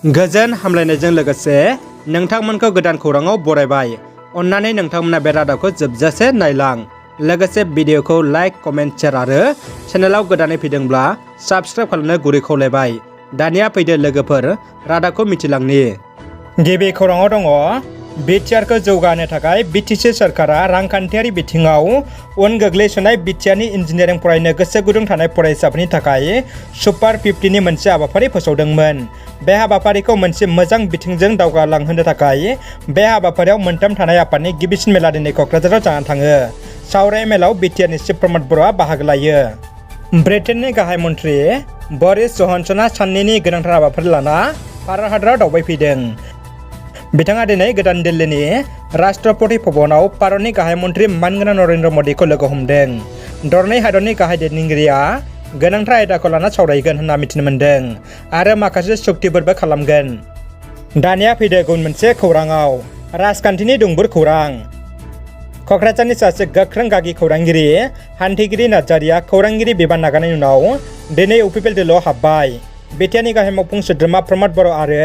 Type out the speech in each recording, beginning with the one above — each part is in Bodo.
गोजोन हामलायनायजों लोगोसे नोंथांमोनखौ गोदान खौराङाव बरायबाय। अन्नानै नोंथांमोना बे रादाबखौ जोबजासे नायलां। लोगोसे भिडिअखौ लाइक, कमेन्ट, शेयार आरो चेनेलाव गोदानै फैदोंब्ला साबस्क्राइब खालामनो गुरै खावलायबाय। दानिया फैदो लोगोफोर रादाबखौ मिथिलांनि। गिबि खौराङाव दङ बिटिआरखौ जौगाहोनो थाखाय बिटिसि सोरखारा रांखान्थियारि बिथिङाव उन गोग्लैसोनाय बिटिआरनि इन्जिनियारिं फरायनो गोसो गुदुं थानाय फरायसाफोरनि थाखाय सुपार 50नि मोनसे हाबाफारि फोसावदोंमोन। बे हाबाफारिखौ मोनसे मोजां बिथिंजों दावगालांहोनो थाखाय बे हाबाफारियाव मोनथाम थानाय आफादनि गिबिसिन मेला दिनै क'क्राझाराव जानानै थाङो। सावराय मेलाव बिटिआरनि चिफ प्रमद बर'आ बाहागो लायो। ब्रिटेननि गाहाय मन्थ्रि बरिस जनसनआ साननैनि गोनांथार हाबाफारि लाना भारत हादराव दावबायफैदों। बिथाङा दिनै गोदान दिल्लीनि राष्ट्रपति भवनाव भारतनि गाहाय मन्थ्रि मानगोनां नरेन्द्र मदिखौ लोगो हमदों। दरनै हादरनि गाहाय दैदेनगिरिया गोनांथार आयदाखौ लाना सावरायगोन होनना मिथिनो मोन्दों आरो माखासे चुक्तिफोरबो खालामगोन। दानिया फैदो गुबुन मोनसे खौराङाव राजखान्थिनि दुंबुर खौरां। क'क्राझारनि सासे गोख्रों गागि खौरांगिरि हान्थिगिरि नार्जारिया खौरांगिरि बिबान नागारनायनि उनाव दिनै इउपिपिएल दोलोआव हाबबाय। बिटिआरनि गाहाय मावफुं सोद्रोमा प्रमद बर' आरो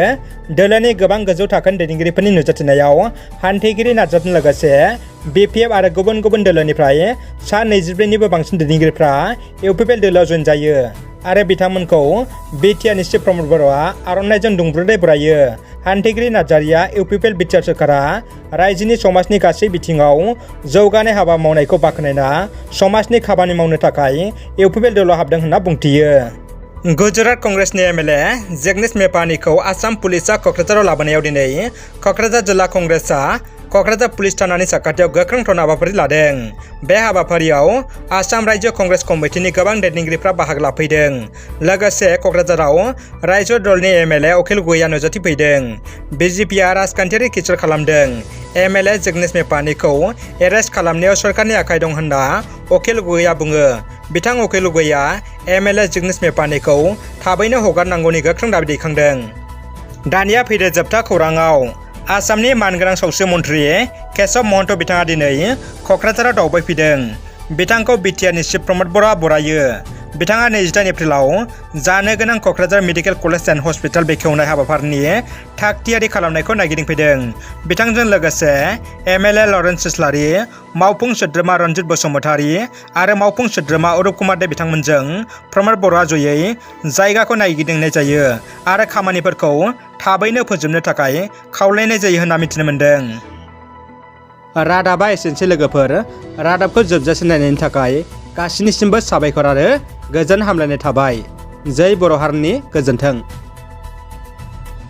दोलोनि गोबां गोजौ थाखोनि दैदेनगिरिफोरनि नुजाथिनायाव हान्थिगिरि नार्जारिजों लोगोसे बिपिएफ आरो गुबुन गुबुन दोलोनिफ्राय सा 24निबो बांसिन दैदेनगिरिफ्रा इउपिपिएल दोलोआव जइन जायो आरो बिथांमोनखौ बिटिआरनि चिफ प्रमद बर'आ आर'नाइजों दुंब्रुदै बरायो। हान्थिगिरि नार्जारिया इउपिपिएल बिटिआर सोरखारा रायजोनि समाजनि गासै बिथिङाव जौगानाय हाबा मावनायखौ बाख्नायना समाजनि खामानि मावनो थाखाय इउपिपिएल दोलोआव हाबदों होनना बुंथियो। गुजरात कंग्रेसनि एमएलए जेगनेश मेपानीखौ आसाम पुलिसआ क'क्राझाराव लाबोनायाव दिनै क'क्राझार जिल्ला कंग्रेसआ क'क्राझार पुलिस थानानि साखाथियाव गोख्रों थन हाबाफारि लादों। बे हाबाफारियाव आसाम रायजो कंग्रेस कमिटिनि गोबां दैदेनगिरिफ्रा बाहागो लाफैदों। लोगोसे क'क्राझाराव रायजो दलनि एमएलए अखिल गगैआ नुजाथिफैदों। बिजेपिआ राजखान्थियारि खिचर खालामदों। एमएलए जेगनेश मेपानीखौ एरेस्ट खालामनायाव सरकारनि आखाइ दं होनना अखिल गगैआ बुङो। बिथां अखिल गगैआ एमएलए जेगनेश मेपानीखौ थाबैनो हगारनांगौनि गोख्रों दाबि दैखांदों। दानिया फैदो जोबथा खौराङाव आसामनि मानगोनां सावस्रि मन्थ्रि केशव महन्त बिथाङा दिनै क'क्राझाराव दावबायफैदों। बिथांखौ बिटिआरनि चिफ प्रमद बर'आ बरायो। बिथाङा 28 एप्रिलाव जानो गोनां Kokrajhar medical college and hospital बेखेवनाय हाबाफारिनि थाग थियारि खालामनायखौ नायगिदिंफैदों। बिथांजों लोगोसे एमएलए लरेन्स इस्लारि, मावफुं सोद्रोमा रन्जित बसुमतारी आरो मावफुं सोद्रोमा अरुप कुमार दे बिथांमोनजों प्रमद बर'आ जयै जायगाखौ नायगिदिंनाय जायो आरो खामानिफोरखौ थाबैनो फोजोबनो थाखाय खावलायनाय जायो होनना मिथिनो मोन्दों। रादाबा एसेनोसै लोगोफोर। रादाबखौ जोबजासे नायनायनि थाखाय गासिनिसिमबो साबायखर आरो गोजोन हामलायनाय थाबाय। जै बर' हारिनि गोजोन्थों।